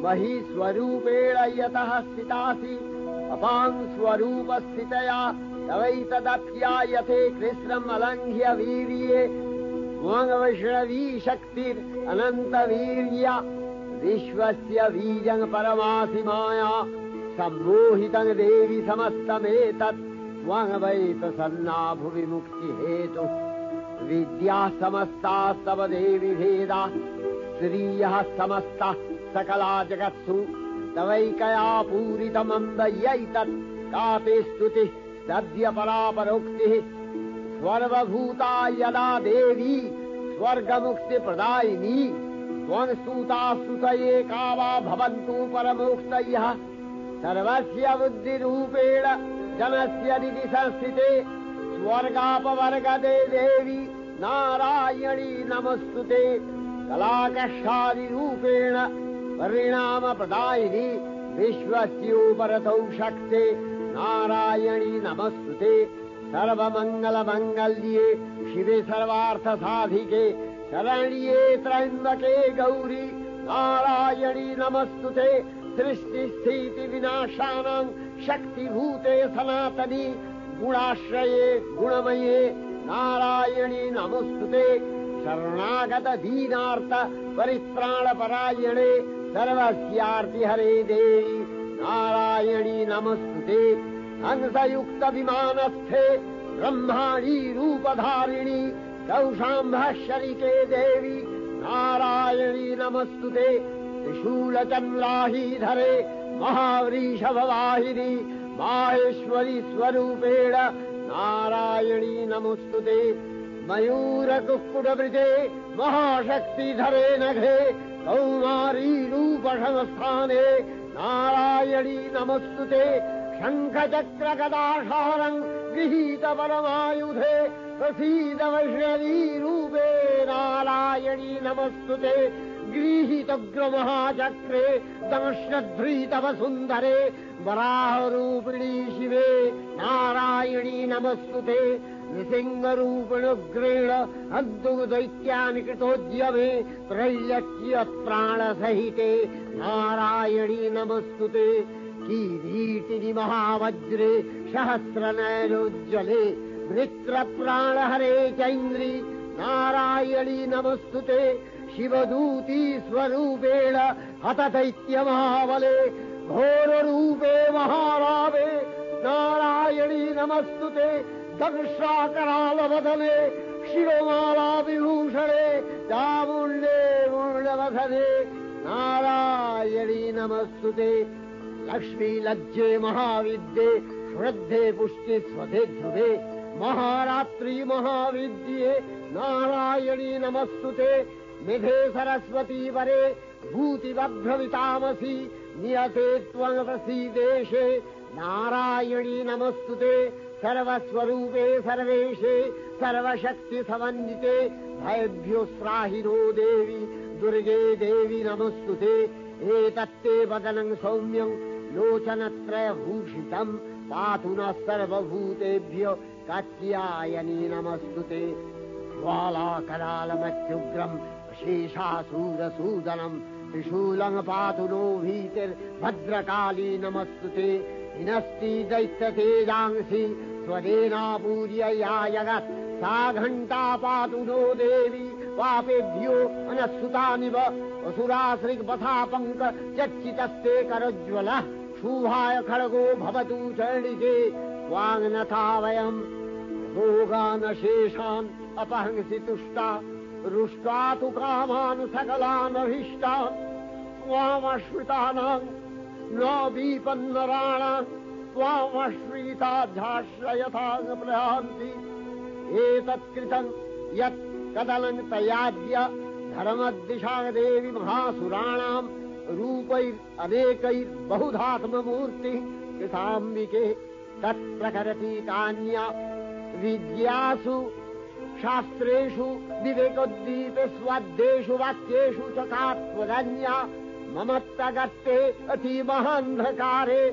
महीस्वरूपेण यतः स्थितासि अपां स्वरूपस्थितया तवैतदप्यायते कृष्णम् अलङ्घ्य वीर्ये त्वङ्वैष्णवी शक्तिरनन्तवीर्या विश्वस्य बीजं परमासि माया सम्मोहितं देवि समस्तमेतत् त्वं वै प्रसन्ना भुवि मुक्तिहेतु विद्याः समस्तास्तव देवि भेदा श्रियः समस्ताः सकला जगत्सु तवैकया पूरितमम्बयैतत् का ते स्तुतिः सद्य परापरोक्तिः सर्वभूता यदा देवी स्वर्गमुक्तिप्रदायिनी त्वं स्तुता स्तुतये का वा भवन्तु परमोक्तयः सर्वस्य बुद्धिरूपेण जनस्य हृदि संस्थिते स्वर्गापवर्गदे देवी नारायणी नमस्तुते कलाकषादिरूपेण परिणामप्रदायिनी विश्वस्योपरतौ शक्ते नारायणी नमस्तुते सर्वमङ्गलमङ्गल्ये शिवे सर्वार्थसाधिके शरण्ये त्र्यम्बके गौरी नारायणी नमस्तुते सृष्टिस्थितिविनाशानां शक्तिभूते सनातनी गुणाश्रये गुणमये नारायणी नमस्तुते शरणागत दीनार्थ परित्राणपरायणे सर्वस्यार्तिहरे देवी नारायणी नमस्तुते हंसयुक्त विमानस्थे ब्रह्माणी रूपधारिणी कौशाम्भशरिके देवी नारायणी नमस्तुते त्रिशूलचन्द्राहीधरे महावृषभवाहिनी माहेश्वरी स्वरूपेण नारायणी नमस्तुते मयूरकुक्कुटवृते महाशक्तिधरे नघे कौमारी रूपसंस्थाने नारायणी नमस्तुते शङ्खचक्रगदाशारं गृहीत परमायुधे प्रसीद वैष्णवी रूपे नारायणी नमस्तुते गृहीतग्रमहाचक्रे दंश्नध्रीतवसुन्दरे वराहरूपिणी शिवे नारायणी नमस्तुते नृसिंहरूपिणुग्रेण हन्तुदैत्यानि कृतोद्यमे त्रैलक्ष्य प्राणसहिते नारायणी नमस्तुते किरीटिनि महावज्रे सहस्रनयनोज्ज्वले वृत्रप्राणहरे चैन्द्री नारायणी नमस्तुते शिवदूती स्वरूपेण हतदैत्यमहाबले घोररूपे महारावे नारायणी नमस्तुते दंशाकरालवदने शिवमाला विभूषणे चामुण्डे मूर्णवसने नारायणी नमस्तुते लक्ष्मी लज्जे महाविद्ये श्रद्धे पुष्टि स्वधे ध्रुवे महारात्रि महाविद्ये नारायणी नमस्तुते निधे सरस्वती वरे भूतिवभ्रमितामसि नियते त्वं प्रसीदेशे नारायणी नमस्तुते सर्वस्वरूपे सर्वेशे सर्वशक्तिसमन्विते भयभ्यो त्राहिनो देवी दुर्गे देवी नमस्तुते एतत्ते वदनं सौम्यं लोचनत्रयभूषितं पातु नः सर्वभूतेभ्यो कात्यायनी नमस्तुते ज्वालाकरालमत्युग्रं शेषासूरसूदनं त्रिशूलं पातु नो भीतिर्भद्रकाली नमस्तुते हिनस्ति दैत्यतेजांसि स्वदेनापूर्य या जगत् सा घण्टा पातु नो देवी पापेभ्यो अनस्सुतानिव असुराश्रिपथापङ्क चर्चितस्ते करज्ज्वलः शुभाय खड्गो भवतु चण्डिके स्वाङ्नथा वयम् भोगानशेषान् अपहंसि तुष्टा रुष्टा तु कामान् सकलानभीष्टान् त्वामश्रितानाम् न विपन्नराणाम् त्वामश्रिताध्याश्रयथाङ् प्रयान्ति एतत्कृतं यत् कदनं तयाद्य धर्मदिशा देवी महासुराणां रूपैरनेकैर्बहुधात्ममूर्तिः कृताम्बिके तत्प्रकरति कान्या विद्यासु शास्त्रेषु विवेकोद्दीपे स्वाद्येषु वाक्येषु च कात्वदन्या ममत्तगर्ते अतीमहान्धकारे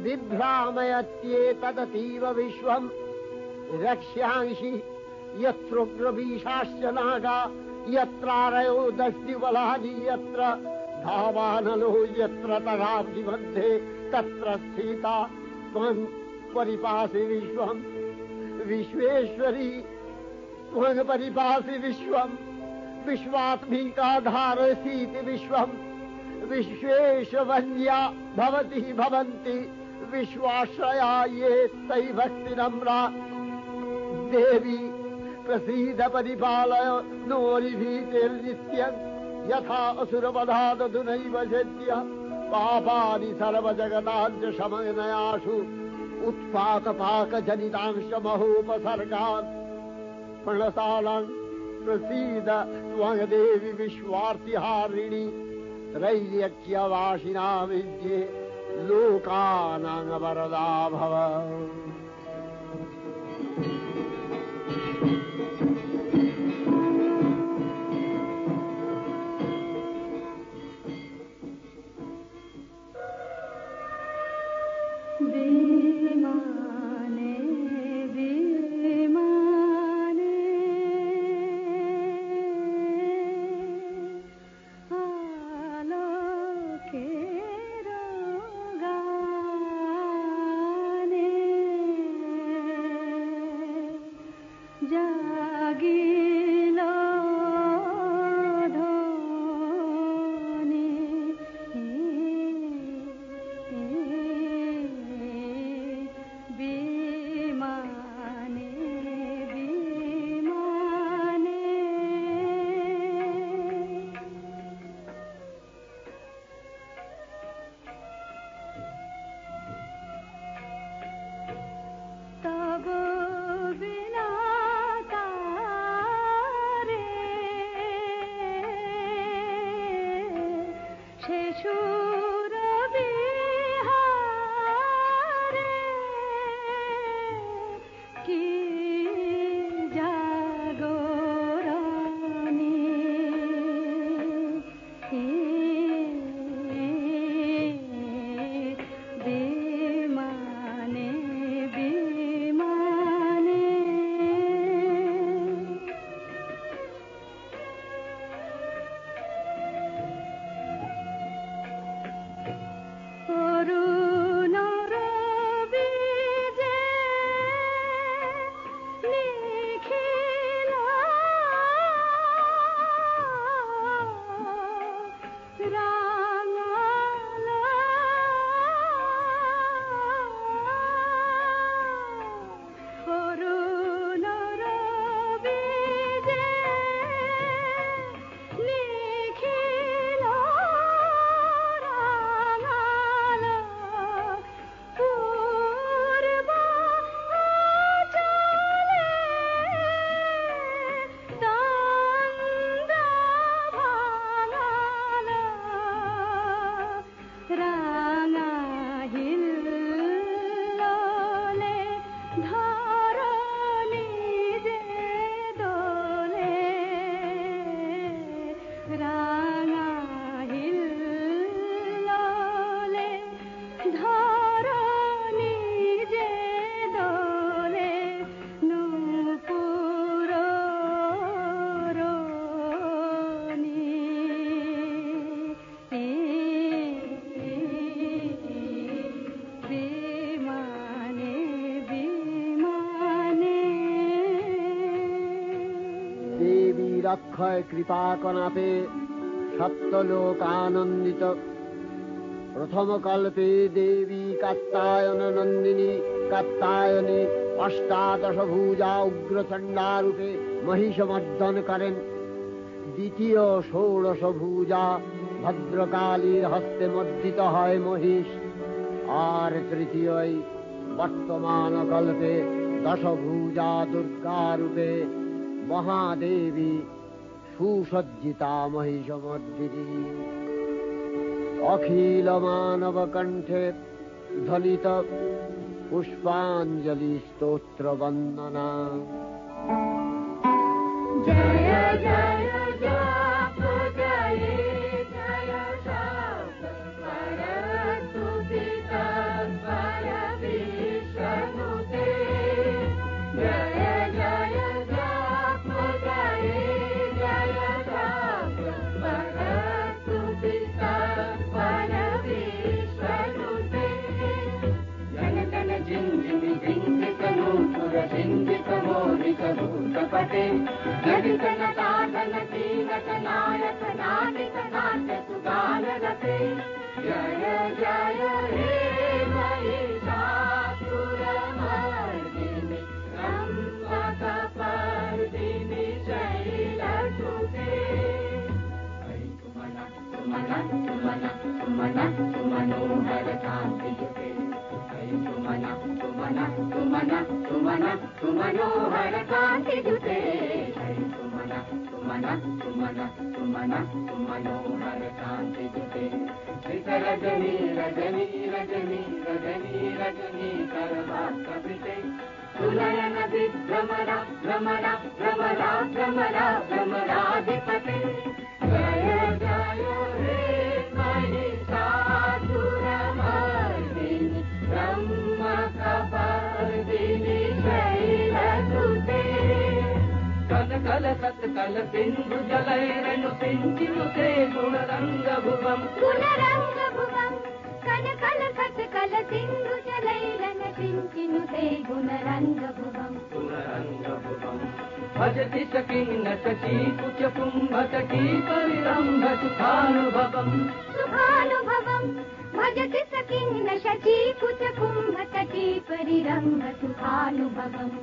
बिभ्रामयत्येतदतीव विश्वम् रक्ष्यांसि यत्रोग्रवीशाश्च नागा यत्रारयो दष्टिबलानि यत्र धावानलो यत्र तगाब्धि मध्ये तत्र स्थिता त्वं परिपासि विश्वम् विश्वेश्वरी त्वं परिपासि विश्वम् विश्वात्मिका धारसीति विश्वम् विश्वेशवन्या भवति भवन्ति विश्वाश्रया ये तै भक्तिनम्रा देवी प्रसीद परिपालय नोरिभीतिर्नित्यम् यथा असुरवधादधुनैव शद्य पापानि सर्वजगताञ्च शमनयासु उत्पातपाकजनितांश महोपसर्गान् प्रणशालां प्रसीद त्वं देवी विश्वार्तिहारिणि त्रैलोक्यवासिना विद्ये लोकानां वरदा भव। विमाने विमाने आलोकेर गाने जागिलो অক্ষয় কৃপা কনাপে সপ্তলোকানন্দিত প্রথম কল্পে দেবী কাত্যায়ন নন্দিনী কাত্যায়নে অষ্টাদশ ভুজা উগ্রচণ্ডা রূপে মহিষমর্দন করেন। দ্বিতীয় ষোড়শ ভুজা ভদ্রকালীর হস্তে মর্দিত হয় মহিষ। আর তৃতীয় বর্তমান কল্পে দশভুজা দুর্গা রূপে মহাদেবী সুসজ্জিতা মহিষমর্দিনী। অখিল মানব কণ্ঠে ধ্বনিত পুষ্পাঞ্জলি স্তোত্র বন্দনা। জয় জয় জপ জয় জয় সব पटे जनित नटाधन कीलक नायक नाटिक नाट्य सुगान रते जय जय हे महिषासुरमर्दिनि रम्भकपर्दिनि शैलसुते सुमनोहर कान्तियुते सुमनोहर कान्तियुते सुमनोहर कान्तियुते रजनी रजनी रजनी रजनी रजनी करवाकपिते सुनयन विभ्रमरा भ्रमरा भ्रमरा भ्रमरा भ्रमराधिपते जय जय हे महिषासुरमर्दिनि रम्भकपर्दिनि शैलसुते कल सत्कल सिन्धु जलैरनु सिञ्चिनुते गुणरङ्गभुवम् कनकल सत्कल सिन्धु जलैरनु सिञ्चिनुते गुणरङ्गभुवम् भजति सकिन्न शची कुच कुम्भतटी परिरम्भ सुखानुभवम् भजति सकिन्न शची कुच कुम्भतटी परिरम्भ सुखानुभवम्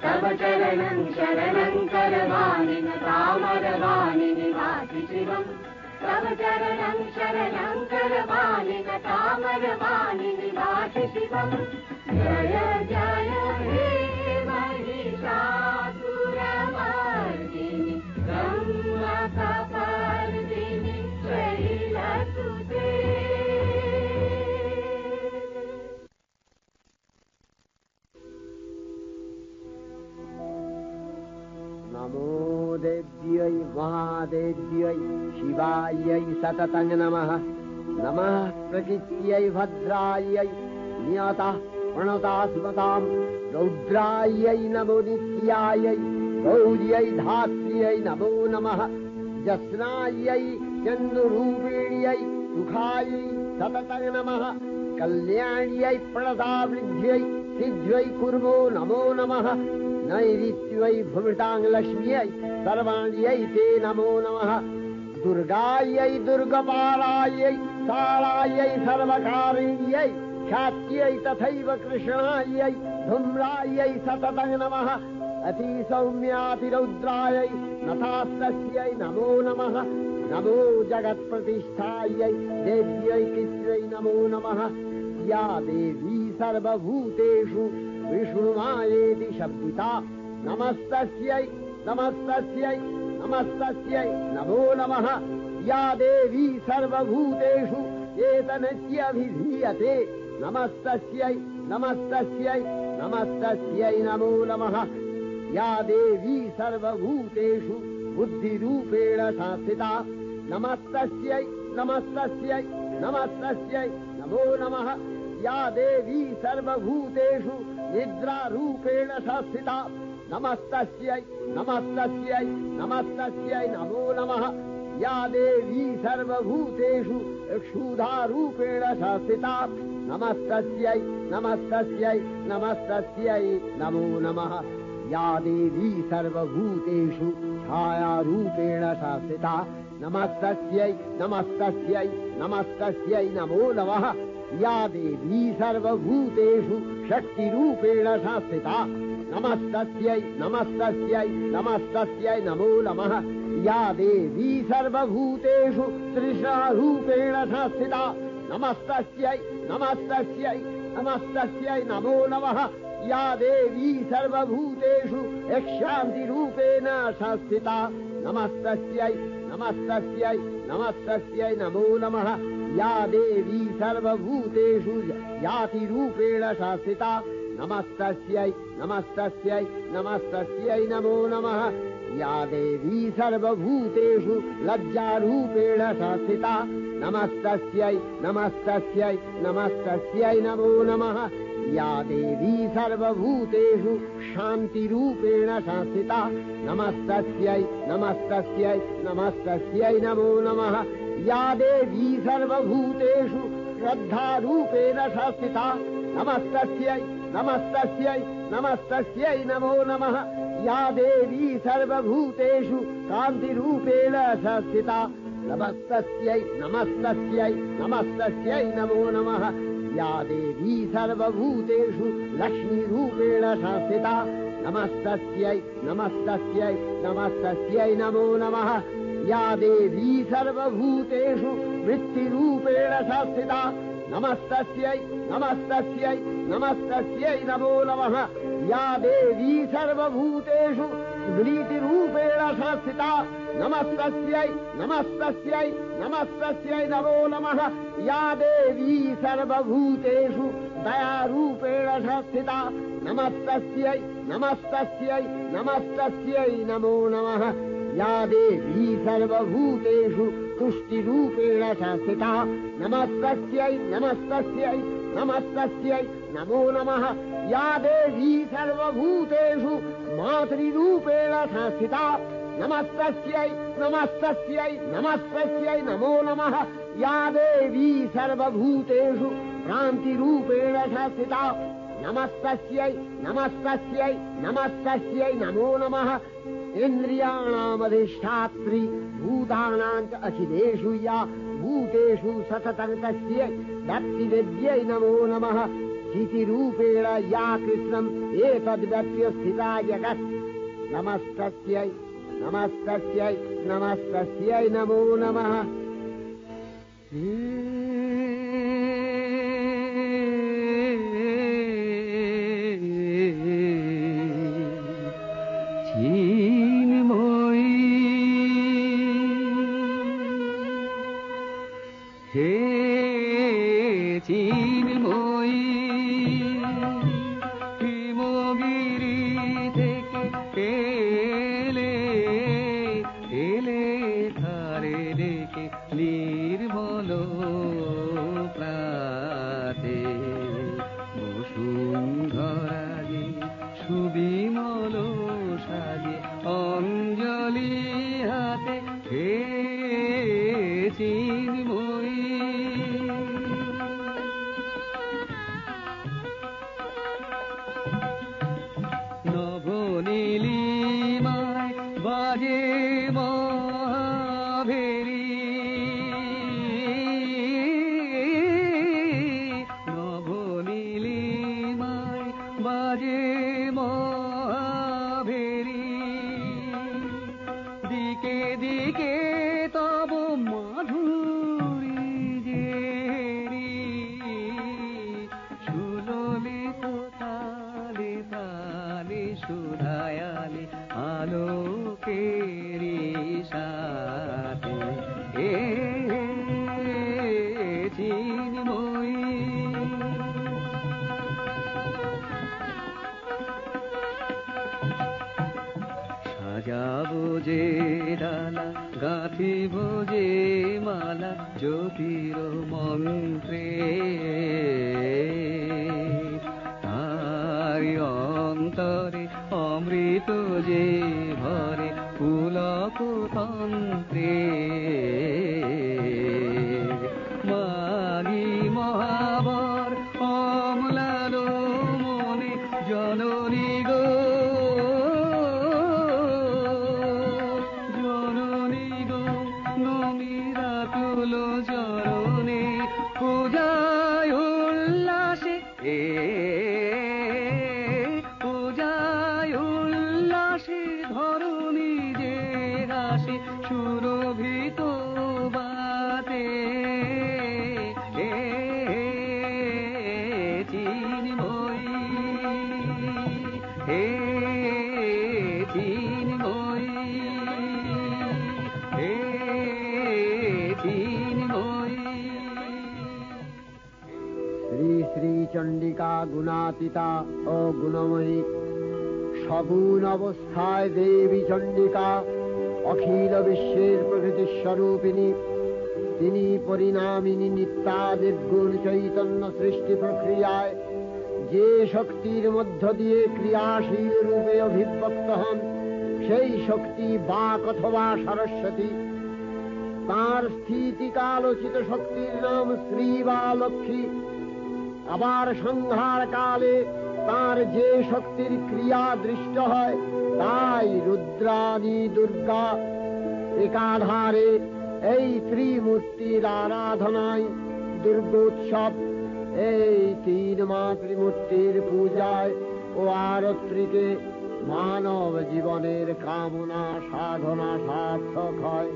तव चरणं शरणं करवाणि तामरवाणि निवासि शिवम् तव चरणं शरणं करवाणि तामरवाणि निवासि शिवम् जय जय हे महिषासुरमर्दिनि रम्भकपर्दिनि शैलसुते नमो देव्यै महादेव्यै शिवायै सततं नमः नमः प्रकृत्यै भद्रायै नियता प्रणता सुमतां रौद्रायै नमो नित्यायै गौर्यै धात्र्यै नमो नमः जस्नायै चन्दुरूपिण्यै सुखायै सततं नमः कल्याण्यै प्रणतावृद्ध्यै सिद्ध्यै कुर्मो नमो नमः नैऋत्यै भूमिताङ्गलक्ष्म्यै सर्वाण्यै ते नमो नमः दुर्गायै दुर्गपालायै सालायै सर्वकारिण्यै ख्यात्यै तथैव कृष्णायै धूम्रायै सततं नमः अतिसौम्यातिरौद्रायै नथास्तस्यै नमो नमः नमो जगत्प्रतिष्ठायै देव्यै कृत्यै नमो नमः या देवी सर्वभूतेषु विष्णुमायेति शब्दिता नमस्तस्यै नमस्तस्यै नमस्तस्यै नमो नमः या देवी सर्वभूतेषु एतनस्यभिधीयते नमस्तस्यै नमस्तस्यै नमस्तस्यै नमो नमः या देवी सर्वभूतेषु बुद्धिरूपेण संस्थिता नमस्तस्यै नमस्तस्यै नमस्तस्यै नमो नमः या देवी सर्वभूतेषु निद्रारूपेण संस्थिता नमस्तस्यै नमस्तस्यै नमस्तस्यै नमो नमः या देवी सर्वभूतेषु क्षुधारूपेण संस्थिता नमस्तस्यै नमस्तस्यै नमस्तस्यै नमो नमः या देवी सर्वभूतेषु छायारूपेण संस्थिता नमस्तस्यै नमस्तस्यै नमस्तस्यै नमो नमः या देवी सर्वभूतेषु शक्तिरूपेण संस्थिता नमस्तस्यै नमस्तस्यै नमस्तस्यै नमो नमः या देवी सर्वभूतेषु तृष्णारूपेण संस्थिता नमस्तस्यै नमस्तस्यै नमस्तस्यै नमो नमः या देवी सर्वभूतेषु शान्तिरूपेण संस्थिता नमस्तस्यै नमस्तस्यै नमस्तस्यै नमो नमः या देवी सर्वभूतेषु यातिरूपेण संस्थिता नमस्तस्यै नमस्तस्यै नमस्तस्यै नमो नमः या देवी सर्वभूतेषु लज्जारूपेण संस्थिता नमस्तस्यै नमस्तस्यै नमस्तस्यै नमो नमः या देवी सर्वभूतेषु शान्तिरूपेण संस्थिता नमस्तस्यै नमस्तस्यै नमस्तस्यै नमो नमः या देवी सर्वभूतेषु श्रद्धारूपेण संस्थिता नमस्तस्यै नमस्तस्यै नमस्तस्यै नमो नमः या देवी सर्वभूतेषु कान्तिरूपेण संस्थिता नमस्तस्यै नमस्तस्यै नमस्तस्यै नमो नमः या देवी सर्वभूतेषु लक्ष्मीरूपेण संस्थिता नमस्तस्यै नमस्तस्यै नमस्तस्यै नमो नमः या देवी सर्वभूतेषु वृत्तिरूपेण संस्थिता नमस्तस्यै नमस्तस्यै नमस्तस्यै नमो नमः या देवी सर्वभूतेषु स्मृतिरूपेण संस्थिता नमस्तस्यै नमस्तस्यै नमस्तस्यै नमो नमः या देवी सर्वभूतेषु दयारूपेण संस्थिता नमस्तस्यै नमस्तस्यै नमस्तस्यै नमो नमः या देवी सर्वभूतेषु तुष्टिरूपेण संस्थिता नमस्तस्यै नमस्तस्यै नमस्तस्यै नमो नमः या देवी सर्वभूतेषु मातृरूपेण संस्थिता नमस्तस्यै नमस्तस्यै नमस्तस्यै नमो नमः या देवी सर्वभूतेषु भ्रान्तिरूपेण संस्थिता नमस्तस्यै नमस्तस्यै नमस्तस्यै नमो नमः इन्द्रियाणामधिष्ठात्री भूतानां च अखिलेषु या भूतेषु सततं तस्यै भक्तिविद्यै नमो नमः स्थितिरूपेण या कृष्णम् एतद्व्यप्य स्थिता जगत् नमस्तस्यै नमस्तस्यै नमस्तस्यै नमो नमः चंडिका गुणातीता अगुणमयी सगुण अवस्थाय देवी चंडिका अखिल विश्वेर प्रकृति स्वरूपिणी तिनी परिणामिनी नित्या निर्गुण चैतन्य सृष्टि प्रक्रियाय जे शक्तिर मध्य दिए क्रियाशील रूपे अभिव्यक्त हन সেই शक्ति बाक अथवा सरस्वती तार स्थितिकालोचित शक्तिर नाम श्री বা লক্ষ্মী। আবার সংহার কালে তার যে শক্তির ক্রিয়া দৃষ্ট হয় তাই রুদ্রাণী দুর্গা একাধারে এই ত্রিমূর্তির আরাধনায় দুর্গোৎসব এই তিন মাতৃমূর্তির পূজায় ও আরত্রিকে মানব জীবনের কামনা সাধনা সার্থক হয়,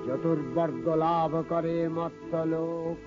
চতুর্বর্গ লাভ করে মত্তলোক।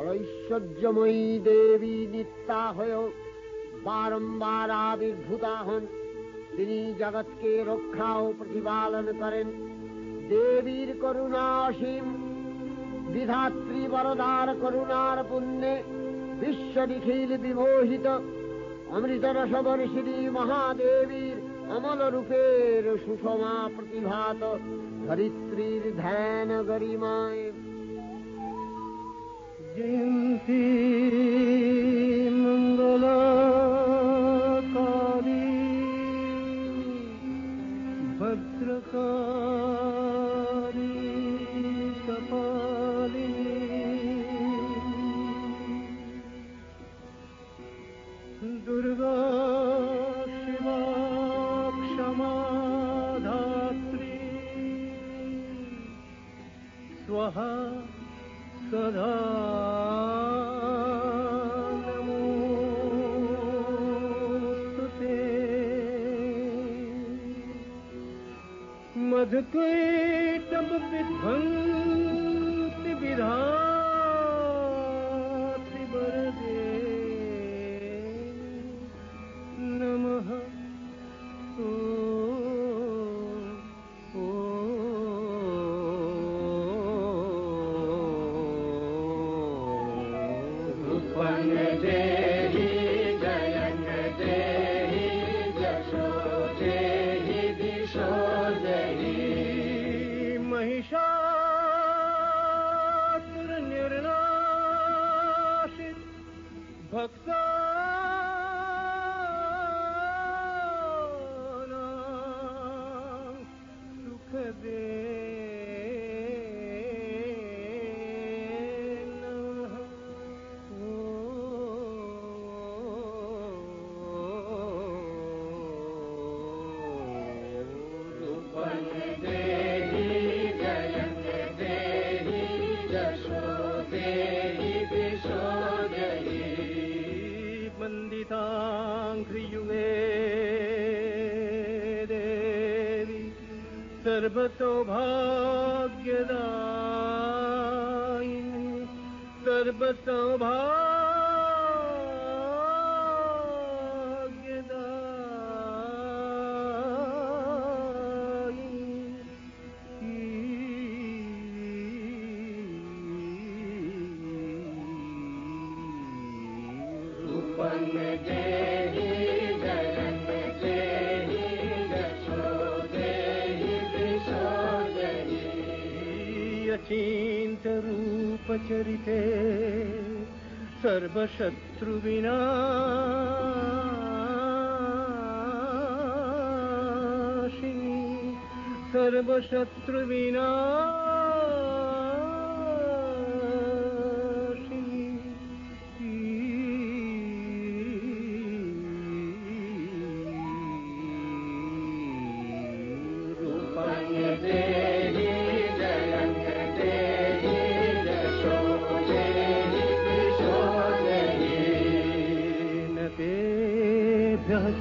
ঐশ্বর্যময়ী দেবী নিত্যা হয়েও বারম্বার আবির্ভূতা হন। তিনি জগৎকে রক্ষা ও প্রতিপালন করেন। দেবীর করুণা অসীম, বিধাত্রী বরদার করুণার পুণ্যে বিশ্ব নিখিল বিমোহিত। অমৃত রসবর্ষিণী মহাদেবীর অমল রূপের সুষমা প্রতিভাত ধরিত্রীর ধ্যান গরিমায়। জয়ন্তী মঙ্গলকারী ভদ্র अंधकारी कपालिनी दुर्गा शिवा क्षमा धात्री स्वाहा सदा नमोस्तुते मधुकैटभ विध्वंसि विधात्रि वरदे नमः महिषासुर निर्नाशित भक्ता सुख दे वन्दिताङ्घ्रियुगे देवी सर्वसौभाग्यदायिनी अचिन्तरूपचरिते सर्वशत्रुविनाशिनी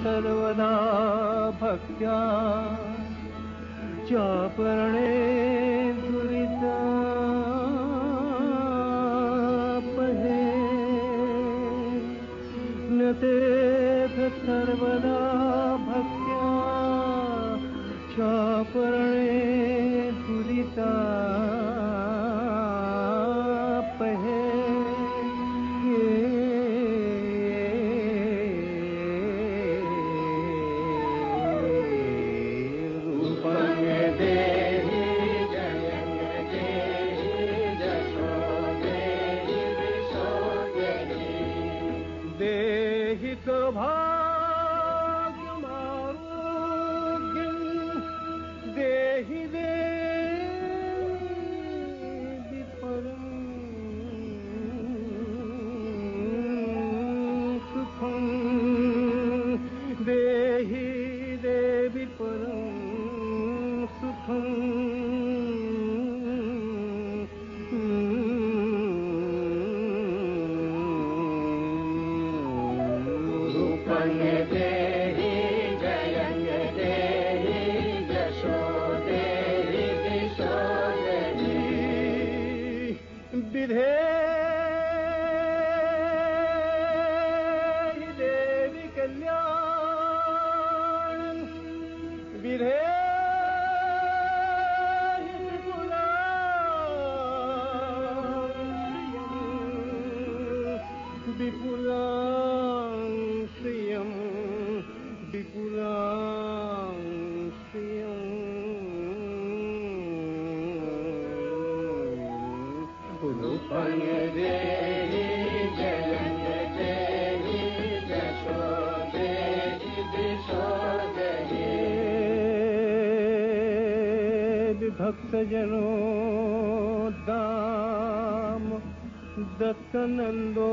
सर्वदा भक्त्या चापरणे दुरितापहे न तेभ्यः सर्वदा भक्त्या चापरणे दुरितापहे सौभाग्यमारोग्यं देहि देहि परं सुखं देहि देवि परं सुखं विधेहि देवि कल्याण विधेहि विपुलां श्रियं विपुलां श्रियं रूपं देहि जयं देहि जशो देहि दिशो देहि भक्तजनों दाम दत्तनंदो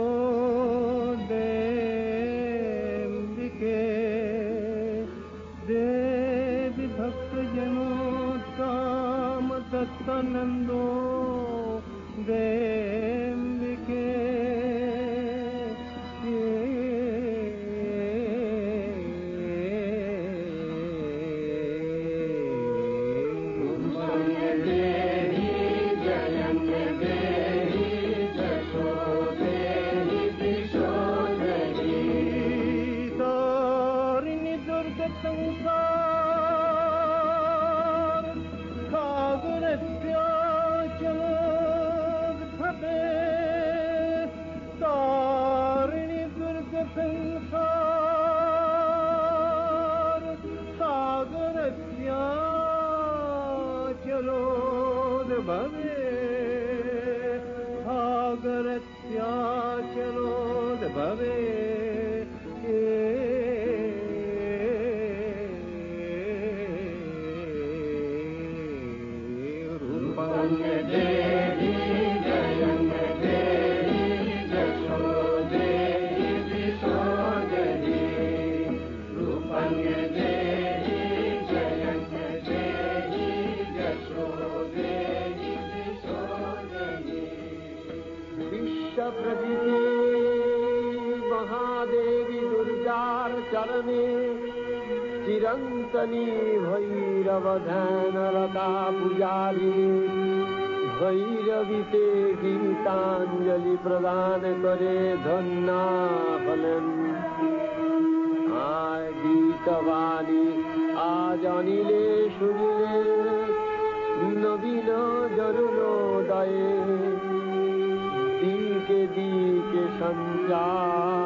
देविके देवी भक्तजनों दाम दत्तनंदो देविके संसार सागरत्याचलोद भवे तारिणी दुर्ग संसार सागरत्याचलोद भवे सागरत्याचलोद भवे विश्वप्रभृति महादेवी दुर्गार चरणे चिरंतनी भैरव ध्यानरता पुजारी भैरवीते गीतांजलि प्रदान करे धन्ना हलेन आय गीतवाणी आज अनिले सुनिले नवीन जरुलोदये दिके दिके संचारित